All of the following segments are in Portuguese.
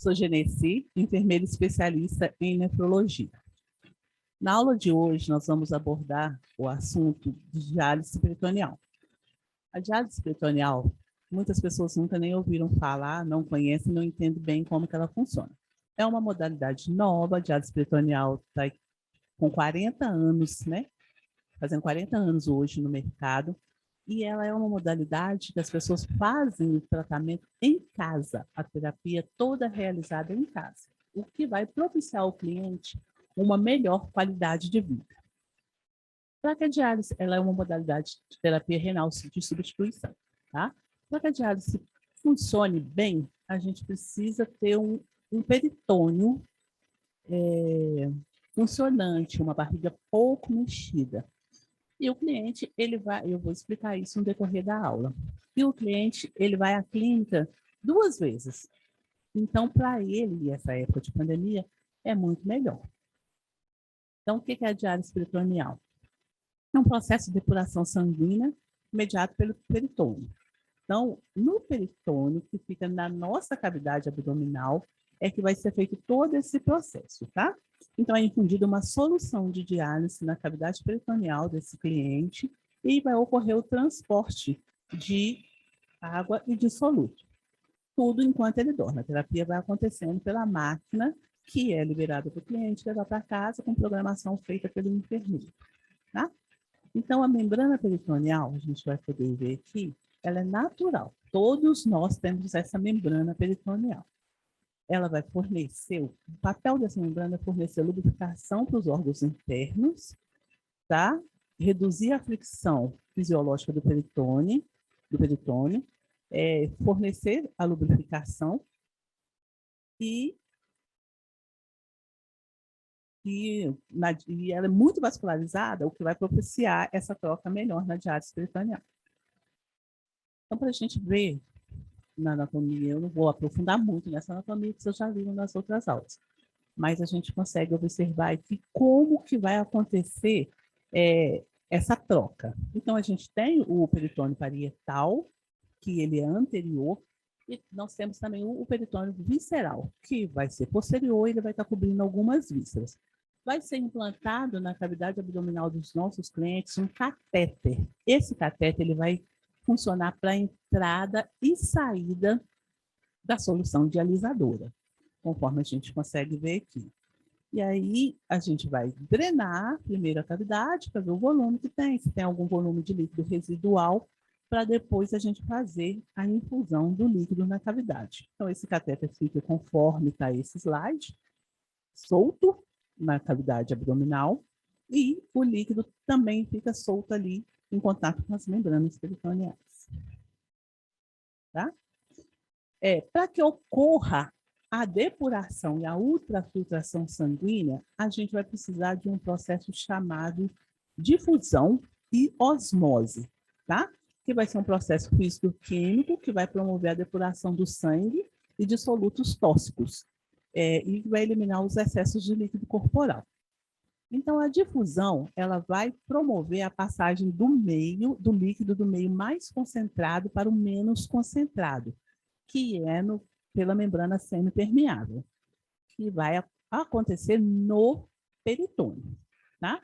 Sou Genesi, enfermeira especialista em nefrologia. Na aula de hoje, nós vamos abordar o assunto de diálise peritoneal. A diálise peritoneal, muitas pessoas nunca nem ouviram falar, não conhecem, não entendem bem como que ela funciona. É uma modalidade nova, a diálise peritoneal está com 40 anos, né? Fazendo 40 anos hoje no mercado, e ela é uma modalidade que as pessoas fazem o tratamento em casa, a terapia toda realizada em casa, o que vai propiciar ao cliente uma melhor qualidade de vida. Para que a diálise, ela é uma modalidade de terapia renal de substituição, tá? Para que a diálise funcione bem, a gente precisa ter um peritônio funcionante, uma barriga pouco mexida. E o cliente, eu vou explicar isso no decorrer da aula. E o cliente, ele vai à clínica 2 vezes. Então, para ele, essa época de pandemia, é muito melhor. Então, o que é a diálise peritoneal? É um processo de depuração sanguínea mediado pelo peritônio. Então, no peritônio, que fica na nossa cavidade abdominal, é que vai ser feito todo esse processo, tá? Então, é infundida uma solução de diálise na cavidade peritoneal desse cliente e vai ocorrer o transporte de água e de soluto. Tudo enquanto ele dorme. A terapia vai acontecendo pela máquina que é liberada para o cliente levar para casa com programação feita pelo enfermeiro, tá? Então, a membrana peritoneal, a gente vai poder ver aqui, ela é natural. Todos nós temos essa membrana peritoneal. Ela vai fornecer, o papel dessa membrana é fornecer lubrificação para os órgãos internos, tá? Reduzir a fricção fisiológica do peritônio, fornecer a lubrificação e ela é muito vascularizada, o que vai propiciar essa troca melhor na diálise peritoneal. Então, para a gente ver na anatomia, eu não vou aprofundar muito nessa anatomia, que vocês já viram nas outras aulas, mas a gente consegue observar aqui como que vai acontecer essa troca. Então, a gente tem o peritônio parietal, que ele é anterior, e nós temos também o peritônio visceral, que vai ser posterior e ele vai estar cobrindo algumas vísceras. Vai ser implantado na cavidade abdominal dos nossos clientes um catéter. Esse catéter ele vai funcionar para a entrada e saída da solução dialisadora, conforme a gente consegue ver aqui. E aí a gente vai drenar primeiro a cavidade para ver o volume que tem, se tem algum volume de líquido residual, para depois a gente fazer a infusão do líquido na cavidade. Então, esse catéter fica conforme está esse slide, solto na cavidade abdominal, e o líquido também fica solto ali em contato com as membranas peritoneais. Tá? Para que ocorra a depuração e a ultrafiltração sanguínea, a gente vai precisar de um processo chamado difusão e osmose, tá? Que vai ser um processo físico-químico que vai promover a depuração do sangue e de solutos tóxicos e vai eliminar os excessos de líquido corporal. Então, a difusão, ela vai promover a passagem do líquido do meio mais concentrado para o menos concentrado, que é pela membrana semipermeável, que vai acontecer no peritônio, tá?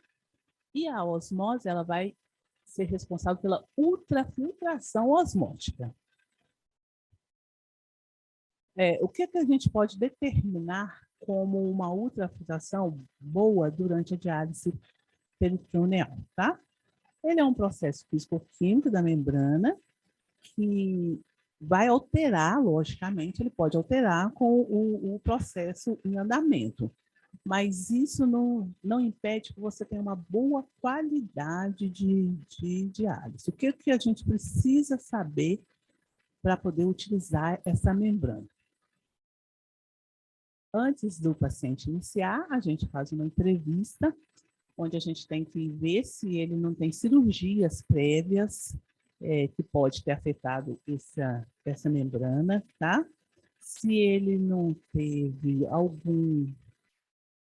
E a osmose, ela vai ser responsável pela ultrafiltração osmótica. O que a gente pode determinar como uma ultrafiltração boa durante a diálise peritoneal, tá? Ele é um processo físico-químico da membrana que vai alterar, logicamente, ele pode alterar com o processo em andamento, mas isso não impede que você tenha uma boa qualidade de diálise. O que a gente precisa saber para poder utilizar essa membrana? Antes do paciente iniciar, a gente faz uma entrevista, onde a gente tem que ver se ele não tem cirurgias prévias que pode ter afetado essa membrana, tá? Se ele não teve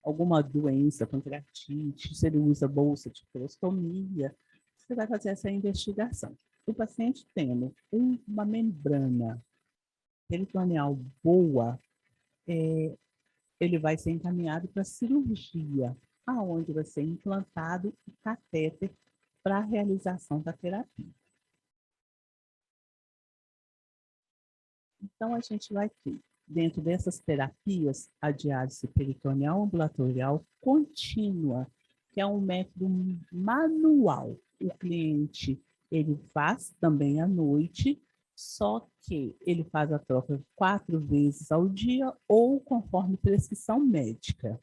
alguma doença, pancreatite, se ele usa bolsa de colostomia, você vai fazer essa investigação. O paciente tendo uma membrana peritoneal boa, ele vai ser encaminhado para cirurgia, aonde vai ser implantado o catéter para a realização da terapia. Então, a gente vai ter, dentro dessas terapias, a diálise peritoneal ambulatorial contínua, que é um método manual. O cliente, ele faz também à noite, só que ele faz a troca 4 vezes ao dia ou conforme prescrição médica.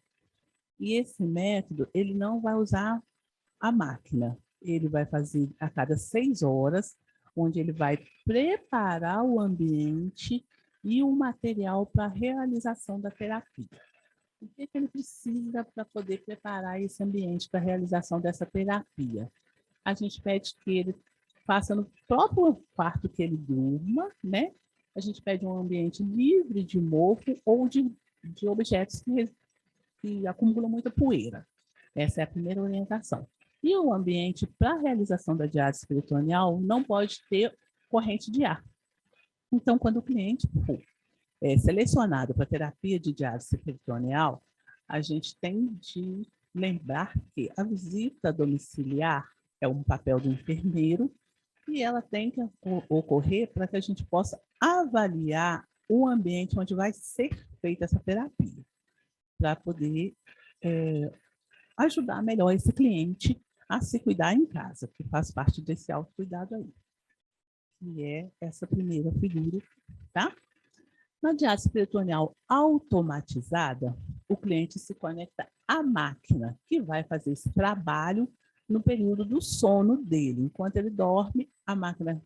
E esse método, ele não vai usar a máquina. Ele vai fazer a cada 6 horas, onde ele vai preparar o ambiente e o material para a realização da terapia. O que ele precisa para poder preparar esse ambiente para a realização dessa terapia? A gente pede que ele faça no próprio quarto que ele durma, né? A gente pede um ambiente livre de mofo ou de objetos que acumulam muita poeira. Essa é a primeira orientação. E o ambiente para a realização da diálise peritoneal não pode ter corrente de ar. Então, quando o cliente for selecionado para terapia de diálise peritoneal, a gente tem de lembrar que a visita domiciliar é um papel do enfermeiro e ela tem que ocorrer para que a gente possa avaliar o ambiente onde vai ser feita essa terapia, para poder ajudar melhor esse cliente a se cuidar em casa, que faz parte desse autocuidado aí, que é essa primeira figura, tá? Na diálise peritoneal automatizada, o cliente se conecta à máquina, que vai fazer esse trabalho no período do sono dele. Enquanto ele dorme, a máquina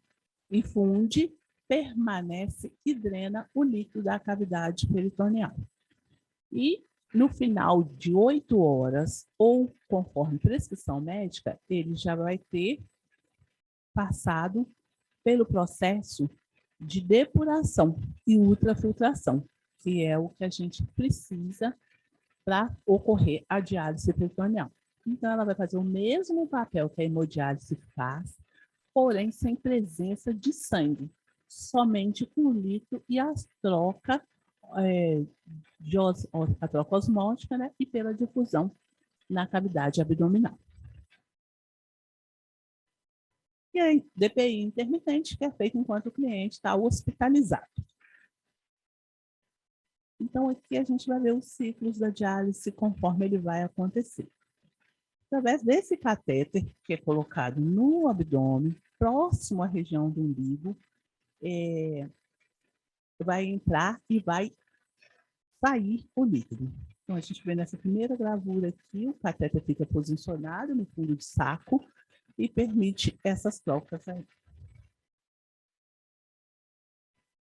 infunde, permanece e drena o líquido da cavidade peritoneal. E no final de 8 horas, ou conforme prescrição médica, ele já vai ter passado pelo processo de depuração e ultrafiltração, que é o que a gente precisa para ocorrer a diálise peritoneal. Então, ela vai fazer o mesmo papel que a hemodiálise faz, porém sem presença de sangue, somente com o líquido e a troca osmótica, né, e pela difusão na cavidade abdominal. E a DPI intermitente, que é feita enquanto o cliente está hospitalizado. Então, aqui a gente vai ver os ciclos da diálise conforme ele vai acontecer. Através desse catéter, que é colocado no abdômen, próximo à região do umbigo, vai entrar e vai sair o líquido. Então, a gente vê nessa primeira gravura aqui, o catéter fica posicionado no fundo do saco e permite essas trocas aí.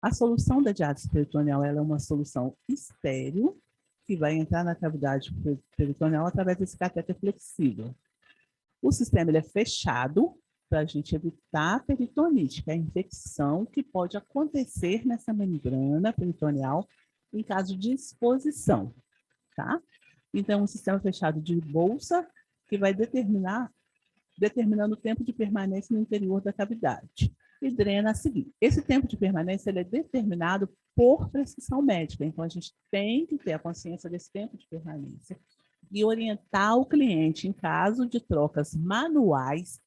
A solução da diálise peritoneal ela é uma solução estéril, que vai entrar na cavidade peritoneal através desse catéter flexível. O sistema ele é fechado para a gente evitar a peritonite, que é a infecção que pode acontecer nessa membrana peritoneal em caso de exposição, tá? Então, um sistema fechado de bolsa que vai determinando o tempo de permanência no interior da cavidade e drena a seguir. Esse tempo de permanência ele é determinado por prescrição médica, então a gente tem que ter a consciência desse tempo de permanência e orientar o cliente em caso de trocas manuais,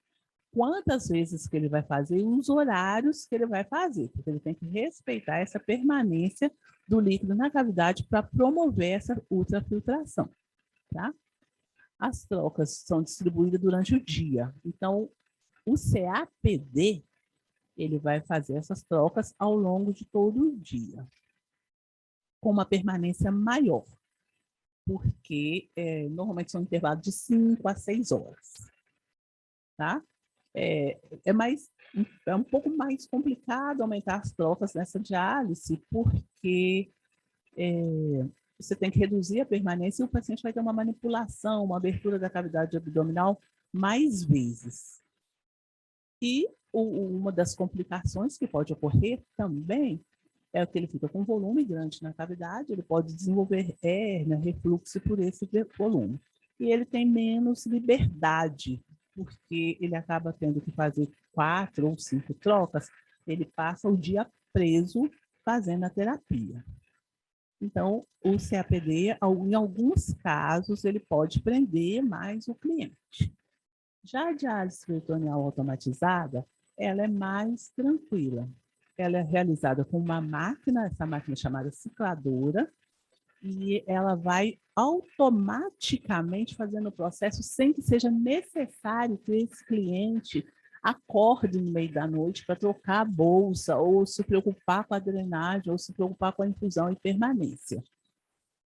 quantas vezes que ele vai fazer e os horários que ele vai fazer, porque ele tem que respeitar essa permanência do líquido na cavidade para promover essa ultrafiltração, tá? As trocas são distribuídas durante o dia. Então, o CAPD, ele vai fazer essas trocas ao longo de todo o dia, com uma permanência maior, porque normalmente são intervalos de 5 a 6 horas, tá? É um pouco mais complicado aumentar as trocas nessa diálise, porque você tem que reduzir a permanência e o paciente vai ter uma manipulação, uma abertura da cavidade abdominal mais vezes. E uma das complicações que pode ocorrer também é que ele fica com volume grande na cavidade, ele pode desenvolver hérnia, refluxo por esse volume. E ele tem menos liberdade, porque ele acaba tendo que fazer 4 ou 5 trocas, ele passa o dia preso fazendo a terapia. Então, o CAPD, em alguns casos, ele pode prender mais o cliente. Já a diálise peritoneal automatizada, ela é mais tranquila. Ela é realizada com uma máquina, essa máquina chamada cicladora, e ela vai automaticamente fazendo o processo sem que seja necessário que esse cliente acorde no meio da noite para trocar a bolsa, ou se preocupar com a drenagem, ou se preocupar com a infusão e permanência.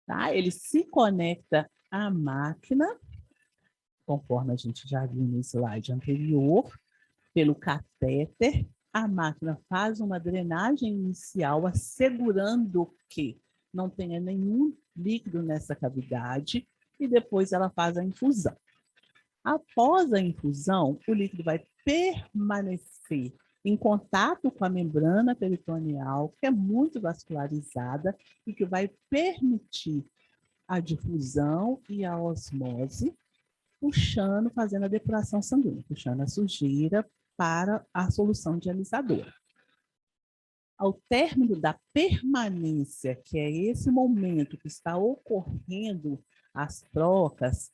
Tá? Ele se conecta à máquina, conforme a gente já viu no slide anterior, pelo catéter. A máquina faz uma drenagem inicial, assegurando que não tenha nenhum líquido nessa cavidade, e depois ela faz a infusão. Após a infusão, o líquido vai permanecer em contato com a membrana peritoneal, que é muito vascularizada e que vai permitir a difusão e a osmose, puxando, fazendo a depuração sanguínea, puxando a sujeira para a solução dialisadora. Ao término da permanência, que é esse momento que está ocorrendo as trocas,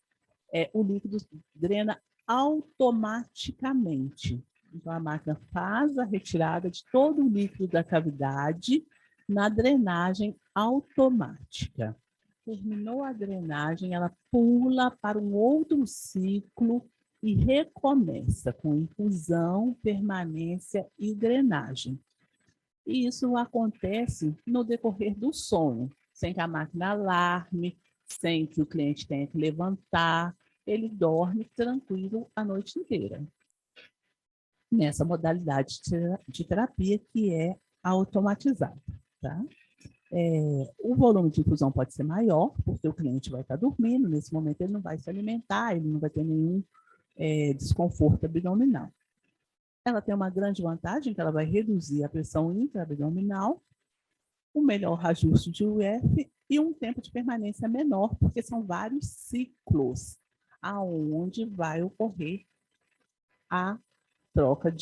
o líquido drena automaticamente. Então, a máquina faz a retirada de todo o líquido da cavidade na drenagem automática. Terminou a drenagem, ela pula para um outro ciclo e recomeça com infusão, permanência e drenagem. E isso acontece no decorrer do sono, sem que a máquina alarme, sem que o cliente tenha que levantar, ele dorme tranquilo a noite inteira. Nessa modalidade de terapia que é automatizada, tá? O volume de infusão pode ser maior, porque o cliente vai estar dormindo, nesse momento ele não vai se alimentar, ele não vai ter nenhum desconforto abdominal. Ela tem uma grande vantagem, que ela vai reduzir a pressão intraabdominal, um melhor ajuste de UF e um tempo de permanência menor, porque são vários ciclos aonde vai ocorrer a troca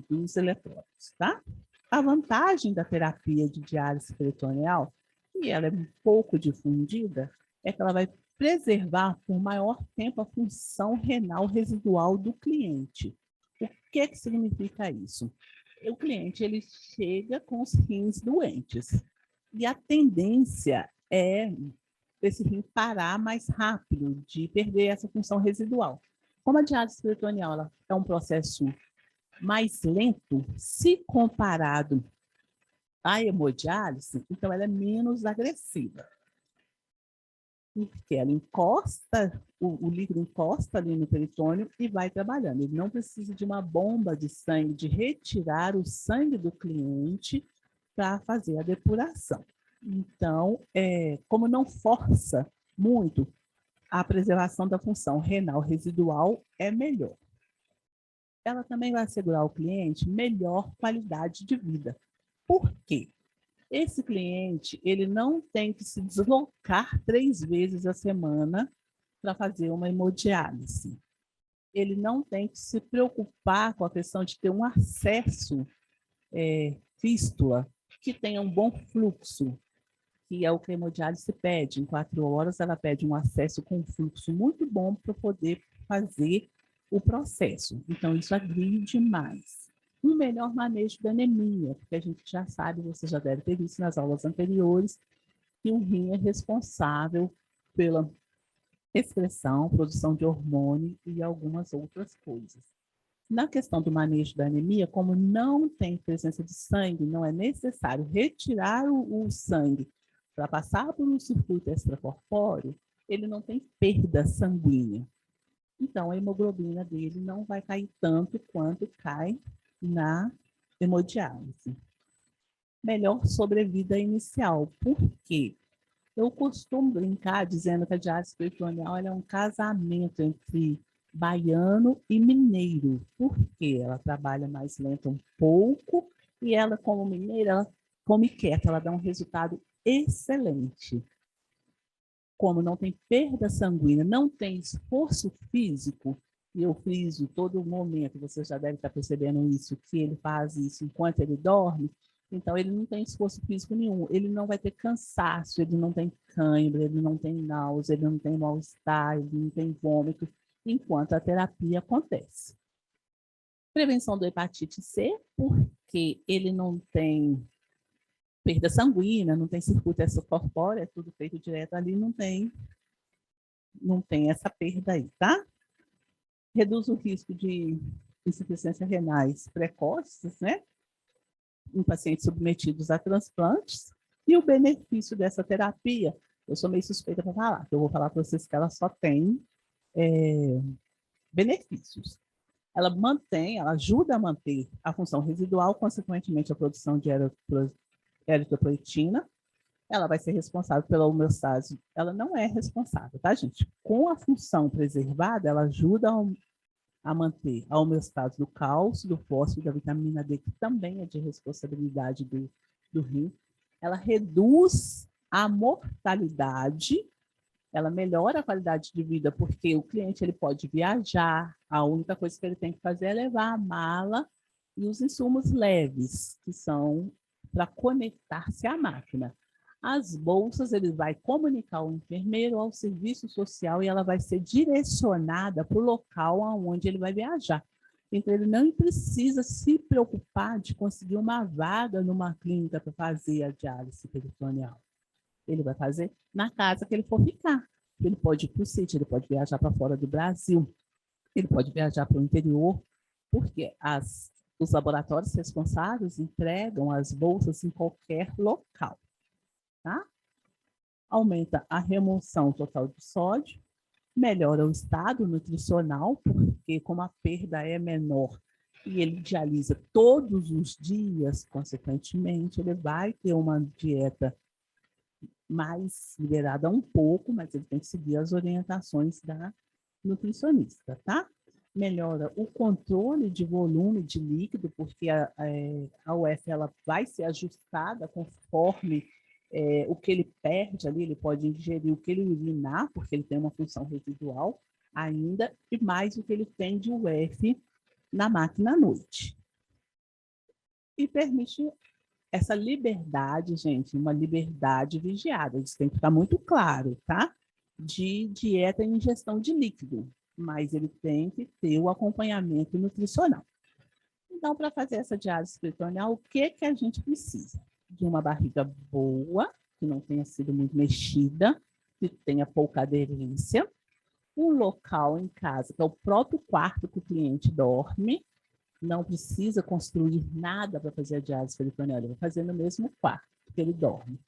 dos eletrólitos, tá? A vantagem da terapia de diálise peritoneal, e ela é um pouco difundida, é que ela vai preservar por maior tempo a função renal residual do cliente. O que significa isso? O cliente ele chega com os rins doentes e a tendência é esse rim parar mais rápido, de perder essa função residual. Como a diálise peritoneal é um processo mais lento, se comparado à hemodiálise, então ela é menos agressiva. Porque ela encosta, o líquido encosta ali no peritônio e vai trabalhando. Ele não precisa de uma bomba de sangue, de retirar o sangue do cliente para fazer a depuração. Então, como não força muito, a preservação da função renal residual é melhor. Ela também vai assegurar ao cliente melhor qualidade de vida. Por quê? Esse cliente, ele não tem que se deslocar 3 vezes a semana para fazer uma hemodiálise. Ele não tem que se preocupar com a questão de ter um acesso fístula, que tenha um bom fluxo, que é o que a hemodiálise pede. Em 4 horas, ela pede um acesso com fluxo muito bom para poder fazer o processo. Então, isso agride mais. Um melhor manejo da anemia, porque a gente já sabe, você já deve ter visto nas aulas anteriores, que o rim é responsável pela excreção, produção de hormônio e algumas outras coisas. Na questão do manejo da anemia, como não tem presença de sangue, não é necessário retirar o sangue para passar por um circuito extracorpóreo, ele não tem perda sanguínea. Então, a hemoglobina dele não vai cair tanto quanto cai na hemodiálise. Melhor sobrevida inicial. Por quê? Eu costumo brincar dizendo que a diálise peritoneal é um casamento entre baiano e mineiro. Por quê? Ela trabalha mais lenta um pouco e ela, como mineira, ela come quieta, ela dá um resultado excelente. Como não tem perda sanguínea, não tem esforço físico, e eu friso todo momento, você já deve estar percebendo isso, que ele faz isso enquanto ele dorme, Então, ele não tem esforço físico nenhum, ele não vai ter cansaço, ele não tem cãibra, ele não tem náusea, ele não tem mal-estar, ele não tem vômito, enquanto a terapia acontece. Prevenção da hepatite C, porque ele não tem perda sanguínea, não tem circuito extracorpóreo, é tudo feito direto ali, não tem essa perda aí, tá? Reduz o risco de insuficiência renais precoces, né? Em pacientes submetidos a transplantes. E o benefício dessa terapia, eu sou meio suspeita para falar, eu vou falar para vocês que ela só tem benefícios. Ela ajuda a manter a função residual, consequentemente a produção de eritropoetina. Ela vai ser responsável pela homeostase. Ela não é responsável, tá, gente? Com a função preservada, ela ajuda a manter a homeostase do cálcio, do fósforo e da vitamina D, que também é de responsabilidade do rim. Ela reduz a mortalidade, ela melhora a qualidade de vida, porque o cliente ele pode viajar, a única coisa que ele tem que fazer é levar a mala e os insumos leves, que são para conectar-se à máquina. As bolsas, ele vai comunicar ao enfermeiro, ao serviço social, e ela vai ser direcionada para o local onde ele vai viajar. Então, ele não precisa se preocupar de conseguir uma vaga numa clínica para fazer a diálise peritoneal. Ele vai fazer na casa que ele for ficar. Ele pode ir para o sítio, ele pode viajar para fora do Brasil, ele pode viajar para o interior, porque os laboratórios responsáveis entregam as bolsas em qualquer local. Tá? Aumenta a remoção total de sódio, melhora o estado nutricional, porque como a perda é menor e ele dialisa todos os dias, consequentemente, ele vai ter uma dieta mais liberada um pouco, mas ele tem que seguir as orientações da nutricionista, tá? Melhora o controle de volume de líquido, porque a UF ela vai ser ajustada conforme o que ele perde ali, ele pode ingerir o que ele urinar, porque ele tem uma função residual ainda, e mais o que ele tem de UF na máquina à noite. E permite essa liberdade, gente, uma liberdade vigiada, isso tem que ficar muito claro, tá? De dieta e ingestão de líquido, mas ele tem que ter o acompanhamento nutricional. Então, para fazer essa diálise peritoneal, o que a gente precisa? De uma barriga boa, que não tenha sido muito mexida, que tenha pouca aderência, um local em casa, que é o próprio quarto que o cliente dorme, não precisa construir nada para fazer a diálise peritoneal, ele vai fazer no mesmo quarto que ele dorme.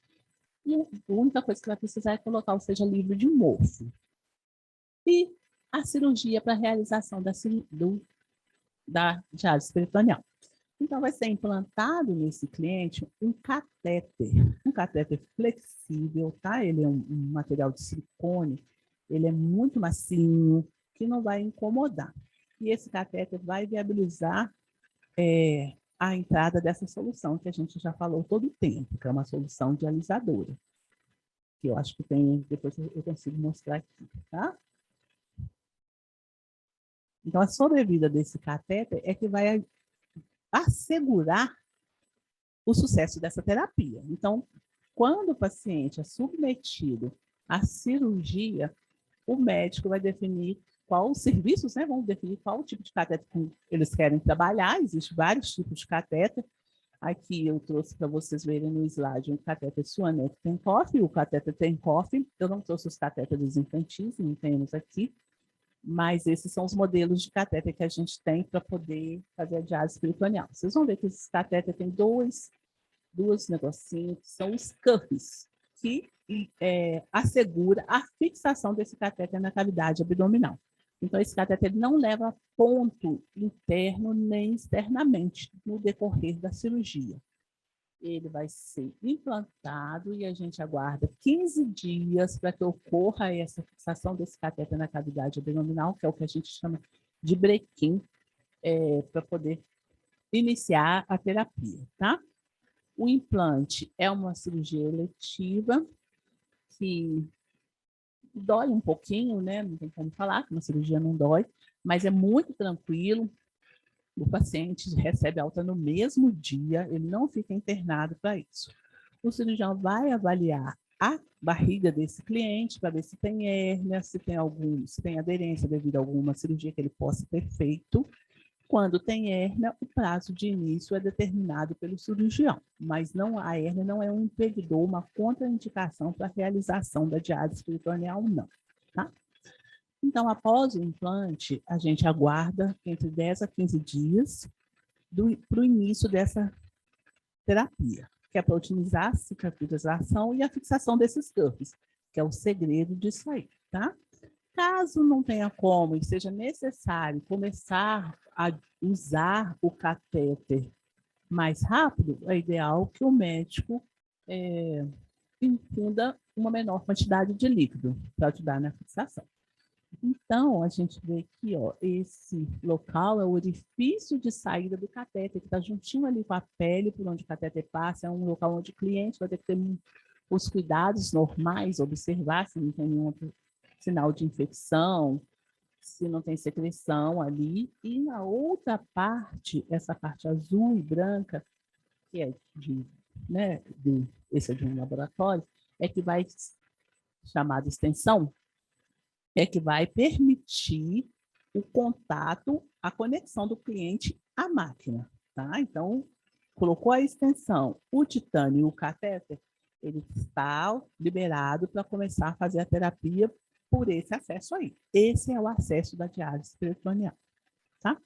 E a única coisa que vai precisar é que o local seja livre de mofo. E a cirurgia para a realização da diálise peritoneal. Então, vai ser implantado nesse cliente um catéter flexível, tá? Ele é um material de silicone, ele é muito macio, que não vai incomodar. E esse catéter vai viabilizar a entrada dessa solução que a gente já falou todo o tempo, que é uma solução dialisadora. Que eu acho que tem, depois eu consigo mostrar aqui, tá? Então, a sobrevida desse catéter é que vai assegurar o sucesso dessa terapia. Então, quando o paciente é submetido à cirurgia, o médico vai definir qual os serviços, né, vão definir qual tipo de catéter que eles querem trabalhar. Existem vários tipos de catéter. Aqui eu trouxe para vocês verem no slide um catéter Swanek-Tencoff, o catéter Tencoff. Eu não trouxe os catéteres infantis, não temos aqui, mas esses são os modelos de catéter que a gente tem para poder fazer a diálise peritoneal. Vocês vão ver que esses catéter tem dois negocinhos, que são os cuffs, que assegura a fixação desse catéter na cavidade abdominal. Então, esse catéter não leva ponto interno nem externamente no decorrer da cirurgia. Ele vai ser implantado e a gente aguarda 15 dias para que ocorra essa fixação desse catéter na cavidade abdominal, que é o que a gente chama de break-in, para poder iniciar a terapia, tá? O implante é uma cirurgia eletiva que dói um pouquinho, né? Não tem como falar que uma cirurgia não dói, mas é muito tranquilo. O paciente recebe alta no mesmo dia, ele não fica internado para isso. O cirurgião vai avaliar a barriga desse cliente para ver se tem hérnia, se tem aderência devido a alguma cirurgia que ele possa ter feito. Quando tem hérnia, o prazo de início é determinado pelo cirurgião, mas a hérnia não é um impedidor, uma contraindicação para a realização da diálise peritoneal, não. Tá? Então, após o implante, a gente aguarda entre 10 a 15 dias para o início dessa terapia, que é para otimizar a cicatrização e a fixação desses cuffs, que é o segredo disso aí, tá? Caso não tenha como e seja necessário começar a usar o catéter mais rápido, é ideal que o médico infunda uma menor quantidade de líquido para ajudar na fixação. Então, a gente vê aqui, ó, esse local é o orifício de saída do catéter, que está juntinho ali com a pele, por onde o catéter passa, é um local onde o cliente vai ter que ter os cuidados normais, observar se não tem nenhum sinal de infecção, se não tem secreção ali. E na outra parte, essa parte azul e branca, que é esse é de um laboratório, é que vai, chamada extensão, é que vai permitir o contato, a conexão do cliente à máquina, tá? Então, colocou a extensão, o titânio e o catéter, ele está liberado para começar a fazer a terapia por esse acesso aí. Esse é o acesso da diálise peritoneal, tá?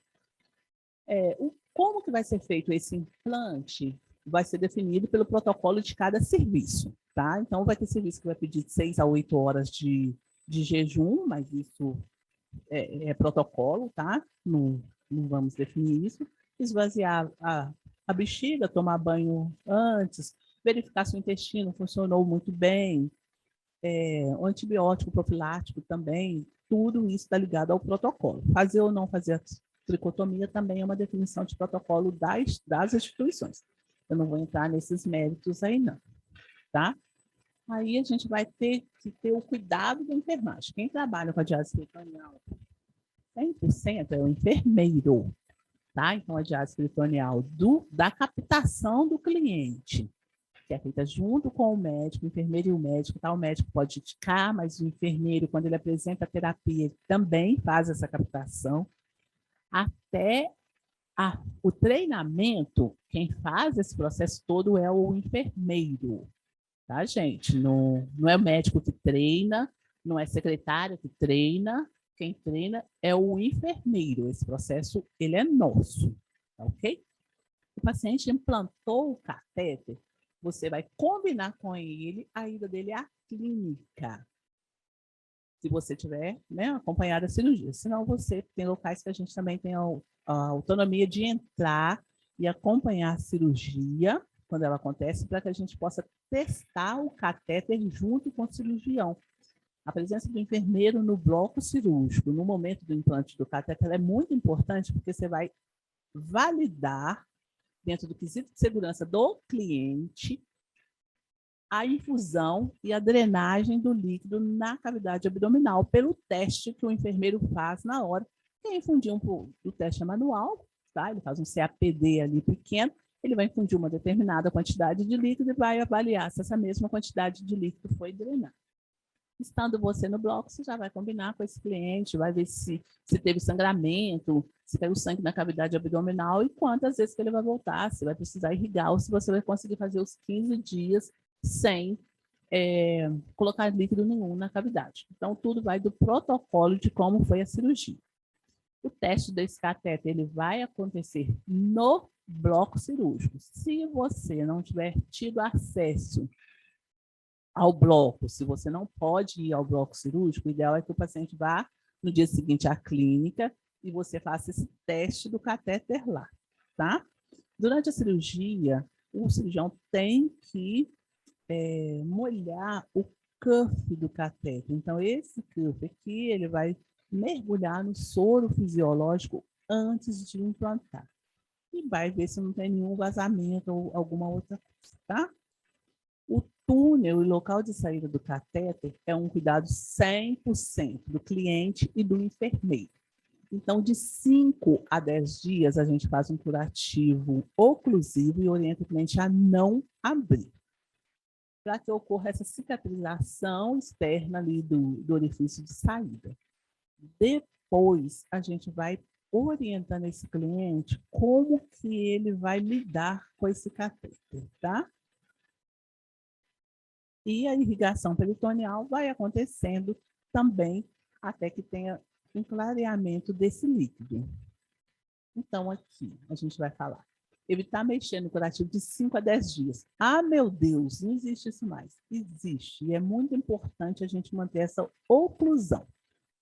Como que vai ser feito esse implante? Vai ser definido pelo protocolo de cada serviço, tá? Então, vai ter serviço que vai pedir 6 a 8 horas de jejum, mas isso é protocolo, tá? Não vamos definir isso. Esvaziar a bexiga, tomar banho antes, verificar se o intestino funcionou muito bem, o antibiótico profilático também, tudo isso está ligado ao protocolo. Fazer ou não fazer a tricotomia também é uma definição de protocolo das instituições. Eu não vou entrar nesses méritos aí, não, tá? Aí a gente vai ter que ter o cuidado da enfermagem. Quem trabalha com a diálise peritoneal 100% é o enfermeiro, tá? Então, a diálise peritoneal da captação do cliente, que é feita junto com o médico, o enfermeiro e o médico, tá? O médico pode indicar, mas o enfermeiro, quando ele apresenta a terapia, ele também faz essa captação. Até o treinamento, quem faz esse processo todo é o enfermeiro, tá, gente? Não é o médico que treina, não é secretário que treina, quem treina é o enfermeiro. Esse processo, ele é nosso, tá, ok? O paciente implantou o catéter, você vai combinar com ele a ida dele à clínica, se você tiver, né, acompanhado a cirurgia. Senão você tem locais que a gente também tem a autonomia de entrar e acompanhar a cirurgia quando ela acontece, para que a gente possa testar o catéter junto com o cirurgião. A presença do enfermeiro no bloco cirúrgico, no momento do implante do catéter, é muito importante, porque você vai validar, dentro do quesito de segurança do cliente, a infusão e a drenagem do líquido na cavidade abdominal, pelo teste que o enfermeiro faz na hora. Quem infundir o teste é manual, tá? Ele faz um CAPD ali pequeno, ele vai infundir uma determinada quantidade de líquido e vai avaliar se essa mesma quantidade de líquido foi drenada. Estando você no bloco, você já vai combinar com esse cliente, vai ver se teve sangramento, se caiu sangue na cavidade abdominal e quantas vezes que ele vai voltar, se vai precisar irrigar ou se você vai conseguir fazer os 15 dias sem colocar líquido nenhum na cavidade. Então, tudo vai do protocolo de como foi a cirurgia. O teste desse catéter, ele vai acontecer no bloco cirúrgico. Se você não tiver tido acesso ao bloco, se você não pode ir ao bloco cirúrgico, o ideal é que o paciente vá no dia seguinte à clínica e você faça esse teste do catéter lá, tá? Durante a cirurgia, o cirurgião tem que molhar o cuff do catéter. Então, esse cuff aqui, ele vai mergulhar no soro fisiológico antes de implantar. E vai ver se não tem nenhum vazamento ou alguma outra coisa, tá? O túnel e local de saída do catéter é um cuidado 100% do cliente e do enfermeiro. Então, de 5 a 10 dias, a gente faz um curativo oclusivo e orienta o cliente a não abrir, para que ocorra essa cicatrização externa ali do orifício de saída. Depois, a gente vai orientando esse cliente como que ele vai lidar com esse catéter, tá? E a irrigação peritoneal vai acontecendo também até que tenha um clareamento desse líquido. Então, aqui, a gente vai falar. Evitar mexer no curativo de 5 a 10 dias. Ah, meu Deus, não existe isso mais. Existe. E é muito importante a gente manter essa oclusão.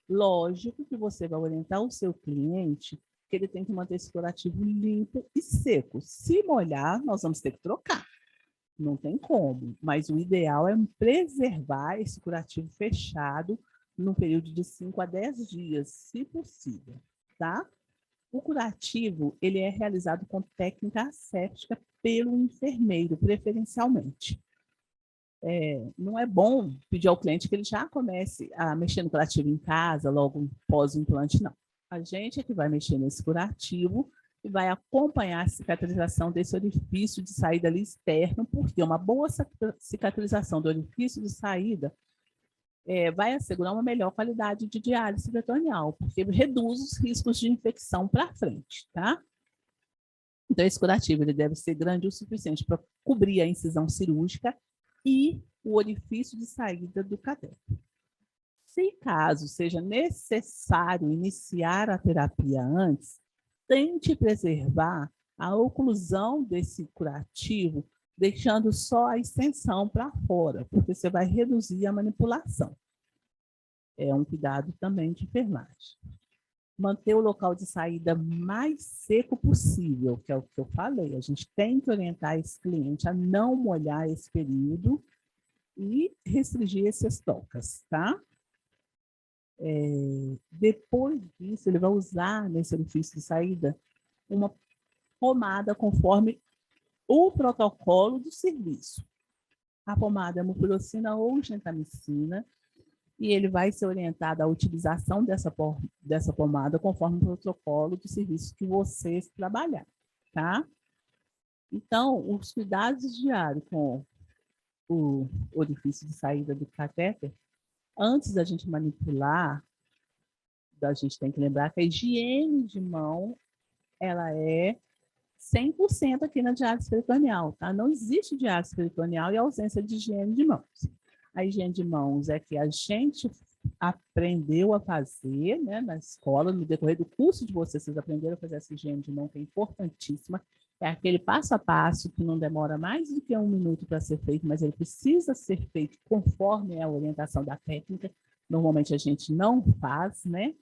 Lógico que você vai orientar o seu cliente que ele tem que manter esse curativo limpo e seco. Se molhar, nós vamos ter que trocar. Não tem como. Mas o ideal é preservar esse curativo fechado no período de 5 a 10 dias, se possível, tá? O curativo, ele é realizado com técnica asséptica pelo enfermeiro, preferencialmente. Não é bom pedir ao cliente que ele já comece a mexer no curativo em casa, logo pós o implante, não. A gente é que vai mexer nesse curativo e vai acompanhar a cicatrização desse orifício de saída ali externo, porque uma boa cicatrização do orifício de saída vai assegurar uma melhor qualidade de diálise peritoneal, porque reduz os riscos de infecção para frente, tá? Então, esse curativo ele deve ser grande o suficiente para cobrir a incisão cirúrgica e o orifício de saída do catéter. Se caso seja necessário iniciar a terapia antes, tente preservar a oclusão desse curativo, deixando só a extensão para fora, porque você vai reduzir a manipulação. É um cuidado também de enfermagem. Manter o local de saída mais seco possível, que é o que eu falei. A gente tem que orientar esse cliente a não molhar esse período e restringir essas tocas, tá? Depois disso, ele vai usar nesse orifício de saída uma pomada conforme o protocolo do serviço. A pomada é mupirocina ou gentamicina, e ele vai ser orientado à utilização dessa pomada conforme o protocolo do serviço que você trabalhar, tá? Então, os cuidados diários com o orifício de saída do catéter, antes da gente manipular, a gente tem que lembrar que a higiene de mão, ela é 100% aqui na diálise peritoneal, tá? Não existe diálise peritoneal e ausência de higiene de mãos. A higiene de mãos é que a gente aprendeu a fazer, né, na escola, no decorrer do curso de vocês aprenderam a fazer essa higiene de mão, que é importantíssima. É aquele passo a passo que não demora mais do que 1 minuto para ser feito, mas ele precisa ser feito conforme a orientação da técnica. Normalmente a gente não faz, né,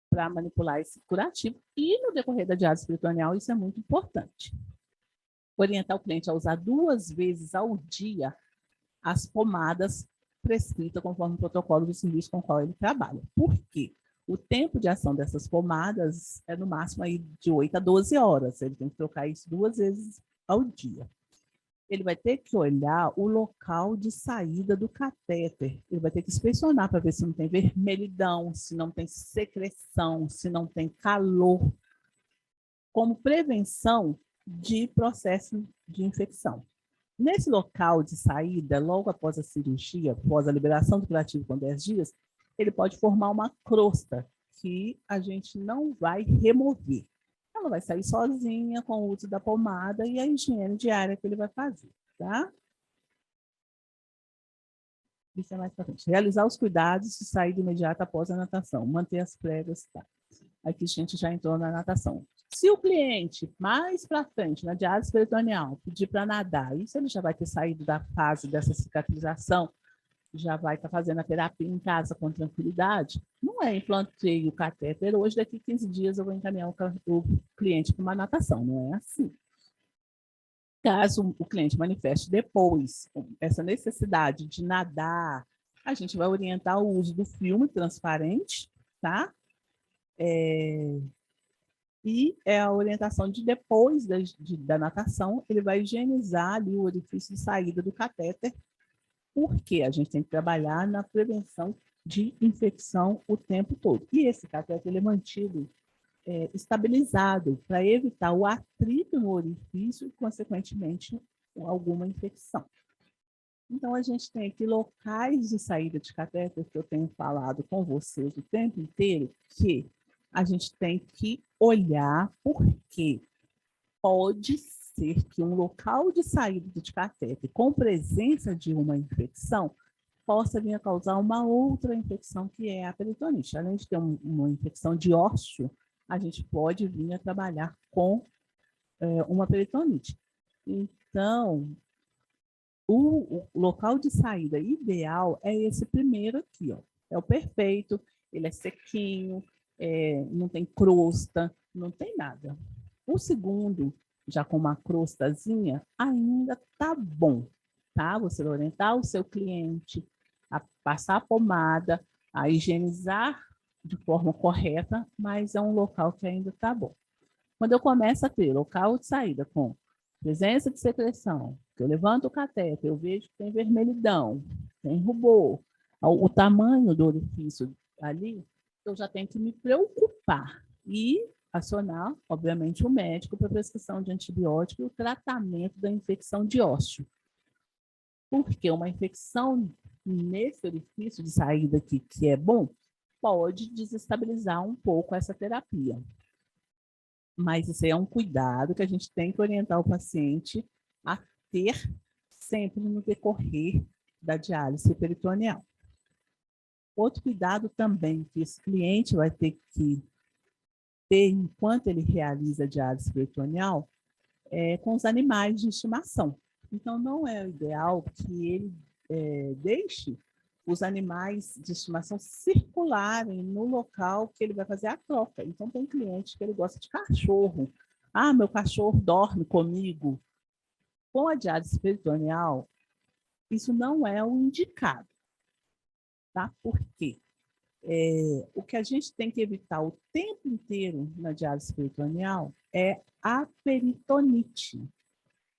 para manipular esse curativo. E no decorrer da diálise peritoneal, isso é muito importante. Orientar o cliente a usar 2 vezes ao dia as pomadas prescritas conforme o protocolo do serviço com o qual ele trabalha. Por quê? O tempo de ação dessas pomadas é no máximo aí de 8 a 12 horas. Ele tem que trocar isso 2 vezes ao dia. Ele vai ter que olhar o local de saída do catéter. Ele vai ter que inspecionar para ver se não tem vermelhidão, se não tem secreção, se não tem calor, como prevenção de processo de infecção. Nesse local de saída, logo após a cirurgia, após a liberação do curativo com 10 dias, ele pode formar uma crosta que a gente não vai remover. Ela vai sair sozinha com o uso da pomada e a higiene diária que ele vai fazer, tá? Isso é mais para frente. Realizar os cuidados de saída imediata após a natação. Manter as pregas, tá? Aqui a gente já entrou na natação. Se o cliente, mais para frente, na diálise peritoneal, pedir para nadar, isso ele já vai ter saído da fase dessa cicatrização, já vai estar fazendo a terapia em casa com tranquilidade, não é implantei o catéter, hoje daqui 15 dias eu vou encaminhar o cliente para uma natação, não é assim. Caso o cliente manifeste depois essa necessidade de nadar, a gente vai orientar o uso do filme transparente, tá? E é a orientação de depois da natação, ele vai higienizar ali o orifício de saída do catéter, porque a gente tem que trabalhar na prevenção de infecção o tempo todo. E esse catéter ele é mantido estabilizado para evitar o atrito no orifício e, consequentemente, alguma infecção. Então, a gente tem aqui locais de saída de catéter que eu tenho falado com vocês o tempo inteiro, que a gente tem que olhar, porque pode ser que um local de saída de catéter com presença de uma infecção possa vir a causar uma outra infecção, que é a peritonite. Além de ter uma infecção de ósseo, a gente pode vir a trabalhar com uma peritonite. Então, o local de saída ideal é esse primeiro aqui, ó. É o perfeito, ele é sequinho, não tem crosta, não tem nada. O segundo, já com uma crostazinha, ainda tá bom, tá? Você vai orientar o seu cliente a passar a pomada, a higienizar de forma correta, mas é um local que ainda tá bom. Quando eu começo a ter local de saída com presença de secreção, que eu levanto o catéter, eu vejo que tem vermelhidão, tem rubor, o tamanho do orifício ali, eu já tenho que me preocupar e acionar, obviamente, o médico para prescrição de antibiótico e o tratamento da infecção de ósseo. Porque uma infecção nesse orifício de saída aqui, que é bom, pode desestabilizar um pouco essa terapia. Mas isso aí é um cuidado que a gente tem que orientar o paciente a ter sempre no decorrer da diálise peritoneal. Outro cuidado também que esse cliente vai ter que ter enquanto ele realiza a diálise peritoneal é com os animais de estimação. Então, não é o ideal que ele deixe os animais de estimação circularem no local que ele vai fazer a troca. Então, tem cliente que ele gosta de cachorro. Ah, meu cachorro dorme comigo. Com a diálise peritoneal, isso não é o indicado. Tá? Por quê? O que a gente tem que evitar o tempo inteiro na diálise peritoneal é a peritonite.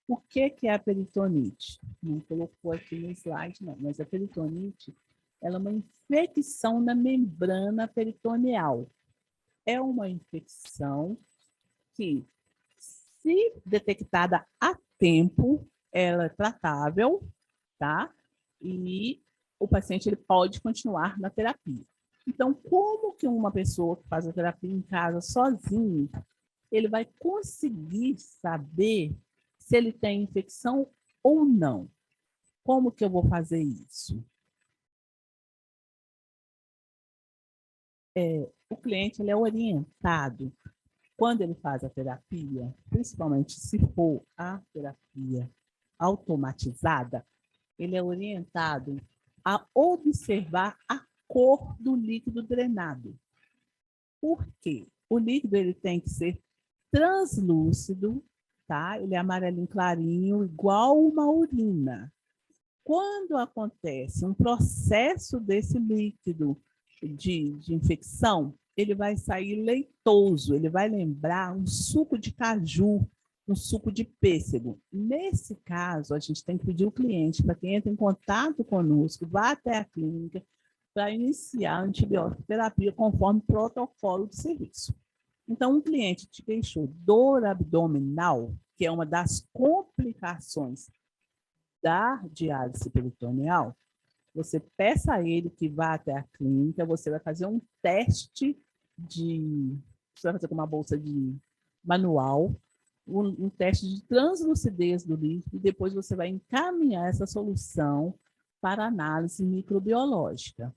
O que é a peritonite? Não colocou aqui no slide, não, mas a peritonite ela é uma infecção na membrana peritoneal. É uma infecção que, se detectada a tempo, ela é tratável, tá? E o paciente ele pode continuar na terapia. Então, como que uma pessoa que faz a terapia em casa sozinho, ele vai conseguir saber se ele tem infecção ou não? Como que eu vou fazer isso? O cliente ele é orientado, quando ele faz a terapia, principalmente se for a terapia automatizada, ele é orientado a observar a cor do líquido drenado. Por quê? O líquido ele tem que ser translúcido, tá? Ele é amarelinho clarinho, igual uma urina. Quando acontece um processo desse líquido de infecção, ele vai sair leitoso, ele vai lembrar um suco de caju, um suco de pêssego. Nesse caso, a gente tem que pedir ao cliente, para quem entra em contato conosco, vá até a clínica para iniciar a antibiótico terapia conforme o protocolo de serviço. Então, um cliente te queixou dor abdominal, que é uma das complicações da diálise peritoneal, você peça a ele que vá até a clínica, você vai fazer um teste você vai fazer com uma bolsa de manual, um teste de translucidez do líquido, e depois você vai encaminhar essa solução para análise microbiológica,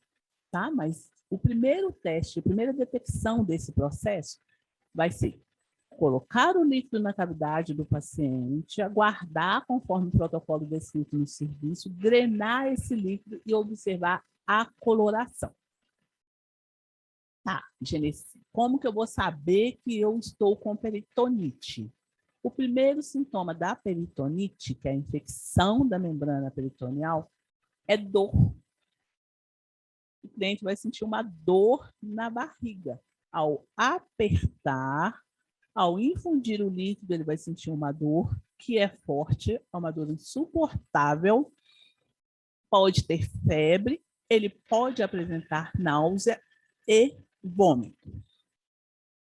tá? Mas o primeiro teste, a primeira detecção desse processo vai ser colocar o líquido na cavidade do paciente, aguardar conforme o protocolo descrito no serviço, drenar esse líquido e observar a coloração. Tá, Genesi, como que eu vou saber que eu estou com peritonite? O primeiro sintoma da peritonite, que é a infecção da membrana peritoneal, é dor. O cliente vai sentir uma dor na barriga. Ao apertar, ao infundir o líquido, ele vai sentir uma dor que é forte, é uma dor insuportável, pode ter febre ele pode apresentar náusea e vômito.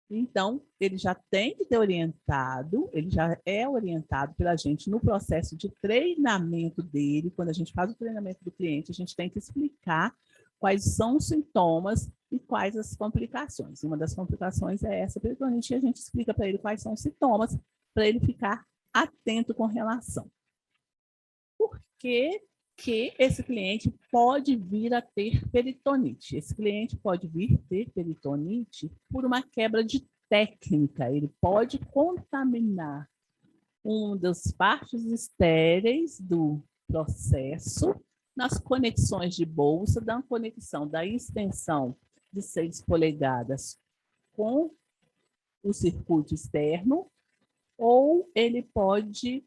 Então, ele já tem que ter orientado, ele já é orientado pela gente no processo de treinamento dele. Quando a gente faz o treinamento do cliente, a gente tem que explicar quais são os sintomas e quais as complicações. Uma das complicações é essa peritonite, e a gente explica para ele quais são os sintomas, para ele ficar atento com relação. Por que esse cliente pode vir a ter peritonite? Esse cliente pode vir a ter peritonite por uma quebra de técnica. Ele pode contaminar uma das partes estéreis do processo nas conexões de bolsa, da conexão da extensão de 6 polegadas com o circuito externo, ou ele pode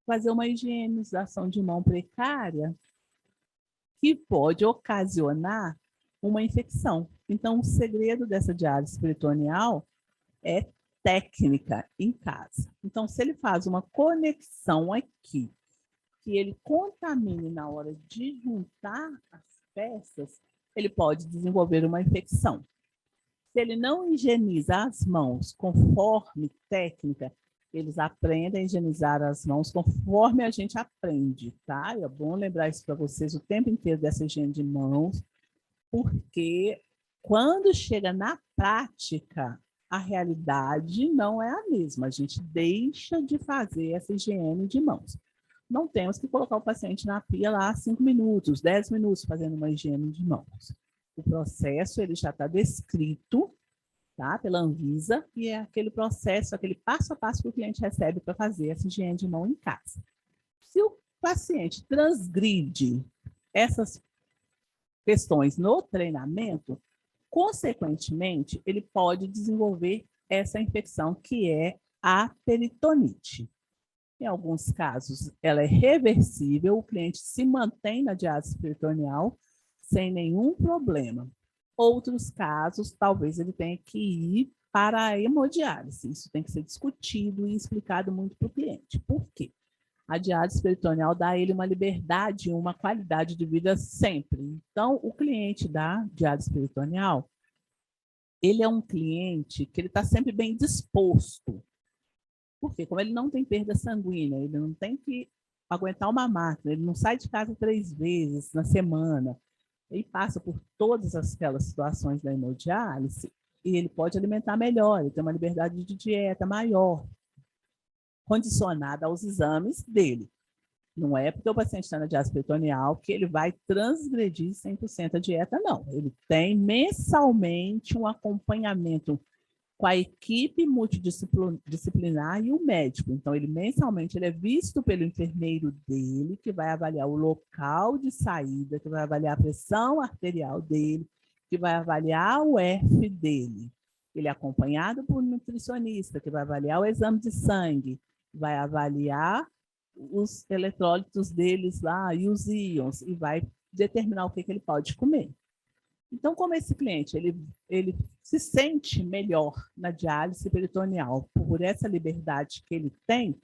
fazer uma higienização de mão precária que pode ocasionar uma infecção. Então, o segredo dessa diálise peritoneal é técnica em casa. Então, se ele faz uma conexão aqui, que ele contamine na hora de juntar as peças, ele pode desenvolver uma infecção. Se ele não higieniza as mãos conforme técnica, eles aprendem a higienizar as mãos conforme a gente aprende, tá? É bom lembrar isso para vocês o tempo inteiro dessa higiene de mãos, porque quando chega na prática, a realidade não é a mesma. A gente deixa de fazer essa higiene de mãos. Não temos que colocar o paciente na pia lá 5 minutos, 10 minutos fazendo uma higiene de mãos. O processo ele já está descrito, tá, pela Anvisa, e é aquele processo, aquele passo a passo que o cliente recebe para fazer essa higiene de mão em casa. Se o paciente transgride essas questões no treinamento, consequentemente, ele pode desenvolver essa infecção que é a peritonite. Em alguns casos, ela é reversível, o cliente se mantém na diálise peritoneal sem nenhum problema. Outros casos, talvez ele tenha que ir para a hemodiálise. Isso tem que ser discutido e explicado muito para o cliente. Por quê? A diálise peritoneal dá a ele uma liberdade, uma qualidade de vida sempre. Então, o cliente da diálise peritoneal, ele é um cliente que ele está sempre bem disposto. Por quê? Como ele não tem perda sanguínea, ele não tem que aguentar uma máquina, ele não sai de casa 3 vezes na semana, ele passa por todas aquelas situações da hemodiálise e ele pode alimentar melhor, ele tem uma liberdade de dieta maior, condicionada aos exames dele. Não é porque o paciente está na diálise peritoneal que ele vai transgredir 100% a dieta, não. Ele tem mensalmente um acompanhamento com a equipe multidisciplinar e o médico. Então, ele mensalmente ele é visto pelo enfermeiro dele, que vai avaliar o local de saída, que vai avaliar a pressão arterial dele, que vai avaliar o F dele. Ele é acompanhado por um nutricionista, que vai avaliar o exame de sangue, vai avaliar os eletrólitos deles lá e os íons, e vai determinar o que ele pode comer. Então, como esse cliente ele se sente melhor na diálise peritoneal por essa liberdade que ele tem,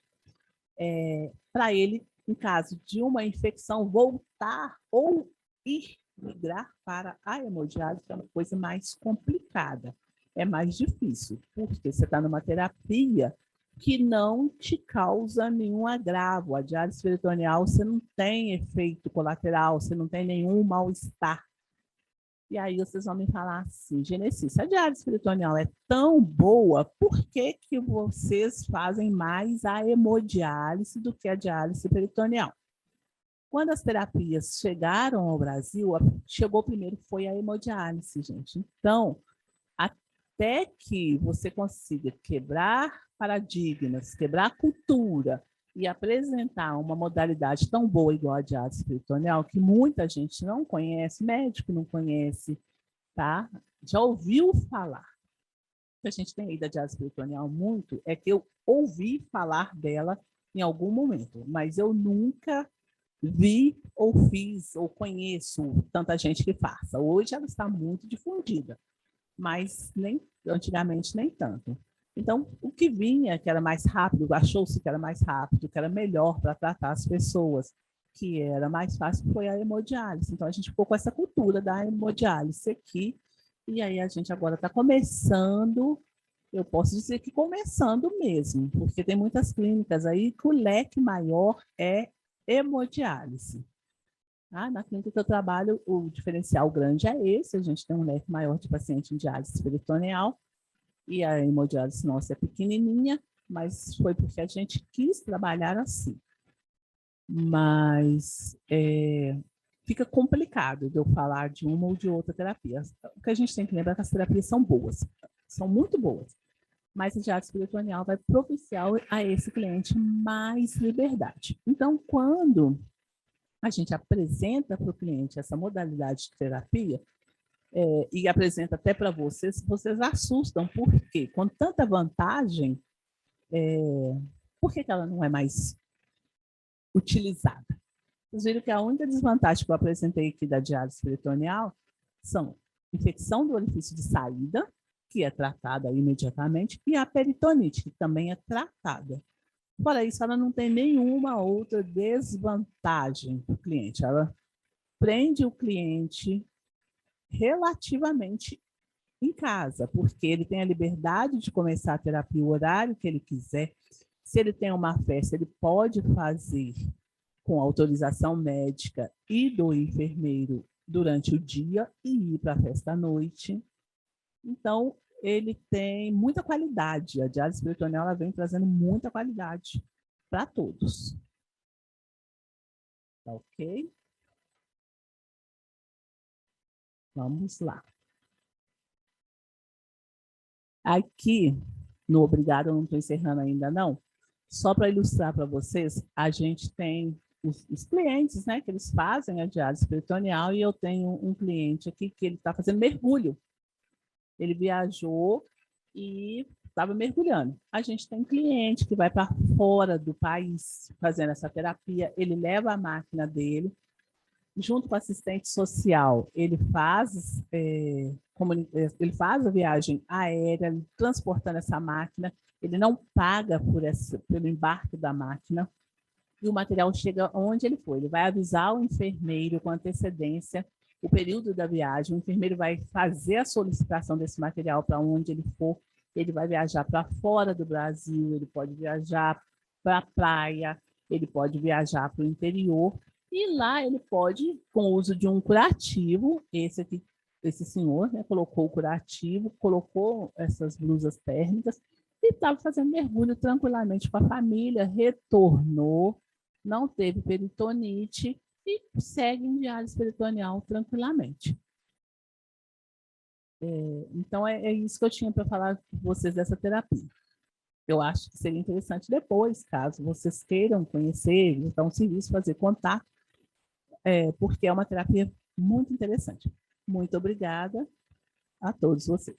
para ele, em caso de uma infecção, voltar ou ir migrar para a hemodiálise é uma coisa mais complicada, é mais difícil, porque você está numa terapia que não te causa nenhum agravo. A diálise peritoneal, você não tem efeito colateral, você não tem nenhum mal-estar. E aí vocês vão me falar assim, Genesi, se a diálise peritoneal é tão boa, por que vocês fazem mais a hemodiálise do que a diálise peritoneal? Quando as terapias chegaram ao Brasil, chegou primeiro foi a hemodiálise, gente. Então, até que você consiga quebrar paradigmas, quebrar cultura e apresentar uma modalidade tão boa igual a diálise peritoneal, que muita gente não conhece, médico não conhece, tá? Já ouviu falar. O que a gente tem aí da diálise peritoneal muito é que eu ouvi falar dela em algum momento, mas eu nunca vi ou fiz ou conheço tanta gente que faça. Hoje ela está muito difundida, mas antigamente nem tanto. Então, o que vinha, que era mais rápido, achou-se que era mais rápido, que era melhor para tratar as pessoas, que era mais fácil, foi a hemodiálise. Então, a gente ficou com essa cultura da hemodiálise aqui, e aí a gente agora está começando, eu posso dizer que começando mesmo, porque tem muitas clínicas aí que o leque maior é hemodiálise. Ah, na clínica que eu trabalho, o diferencial grande é esse, a gente tem um leque maior de paciente em diálise peritoneal, e a hemodiálise nossa é pequenininha, mas foi porque a gente quis trabalhar assim. Mas fica complicado de eu falar de uma ou de outra terapia. O que a gente tem que lembrar é que as terapias são boas, são muito boas, mas a diálise peritoneal vai propiciar a esse cliente mais liberdade. Então, quando a gente apresenta para o cliente essa modalidade de terapia, e apresenta até para vocês, vocês assustam, porque com tanta vantagem, por que ela não é mais utilizada? Vocês viram que a única desvantagem que eu apresentei aqui da diálise peritoneal são infecção do orifício de saída, que é tratada imediatamente, e a peritonite, que também é tratada. Fora isso, ela não tem nenhuma outra desvantagem para o cliente. Ela prende o cliente relativamente em casa, porque ele tem a liberdade de começar a terapia o horário que ele quiser. Se ele tem uma festa, ele pode fazer com autorização médica e do enfermeiro durante o dia e ir para a festa à noite. Então, ele tem muita qualidade. A diálise peritoneal ela vem trazendo muita qualidade para todos. Tá ok? Vamos lá. Aqui, no Obrigado, eu não estou encerrando ainda não, só para ilustrar para vocês, a gente tem os clientes, né, que eles fazem a diálise peritoneal, e eu tenho um cliente aqui que ele está fazendo mergulho. Ele viajou e estava mergulhando. A gente tem cliente que vai para fora do país fazendo essa terapia, ele leva a máquina dele, junto com o assistente social, ele faz a viagem aérea, transportando essa máquina, ele não paga pelo embarque da máquina, e o material chega onde ele for. Ele vai avisar o enfermeiro com antecedência o período da viagem, o enfermeiro vai fazer a solicitação desse material para onde ele for, ele vai viajar para fora do Brasil, ele pode viajar para a praia, ele pode viajar para o interior, e lá ele pode, com o uso de um curativo, esse senhor, né, colocou o curativo, colocou essas blusas térmicas e estava fazendo mergulho tranquilamente com a família, retornou, não teve peritonite e segue em diálise peritoneal tranquilamente. Então, é isso que eu tinha para falar com vocês dessa terapia. Eu acho que seria interessante depois, caso vocês queiram conhecer, então, um serviço, fazer contato, porque é uma terapia muito interessante. Muito obrigada a todos vocês.